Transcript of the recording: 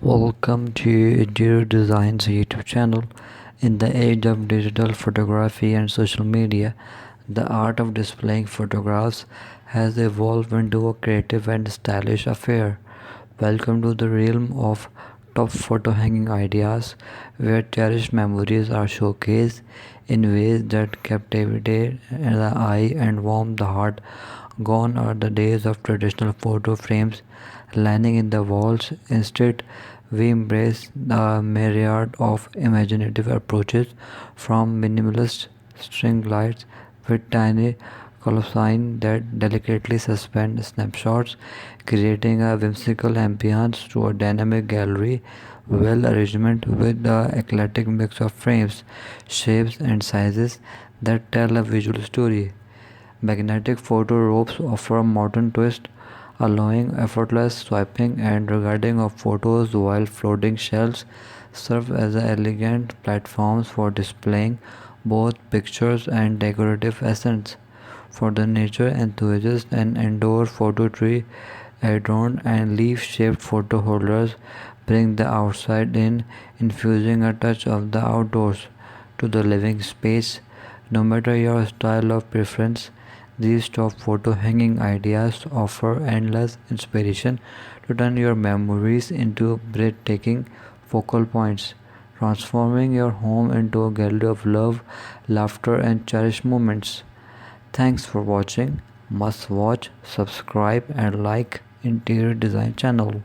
Welcome to Interior Design's YouTube channel. In the age of digital photography and social media, the art of displaying photographs has evolved into a creative and stylish affair. Welcome to the realm of top photo hanging ideas, where cherished memories are showcased in ways that captivate the eye and warm the heart. Gone are the days of traditional photo frames lining in the walls. Instead, we embrace the myriad of imaginative approaches, from minimalist string lights with tiny collapsine that delicately suspend snapshots, creating a whimsical ambience, to a dynamic gallery well arrangement with the eclectic mix of frames, shapes, and sizes that tell a visual story. Magnetic photo ropes offer a modern twist, allowing effortless swiping and recording of photos, while floating shelves serve as elegant platforms for displaying both pictures and decorative essence. For the nature enthusiast, an indoor photo tree adorned and leaf-shaped photo holders bring the outside in, infusing a touch of the outdoors to the living space. No matter your style of preference, these top photo hanging ideas offer endless inspiration to turn your memories into breathtaking focal points, transforming your home into a gallery of love, laughter, and cherished moments. Thanks for watching. Must watch, subscribe, and like Interior Design channel.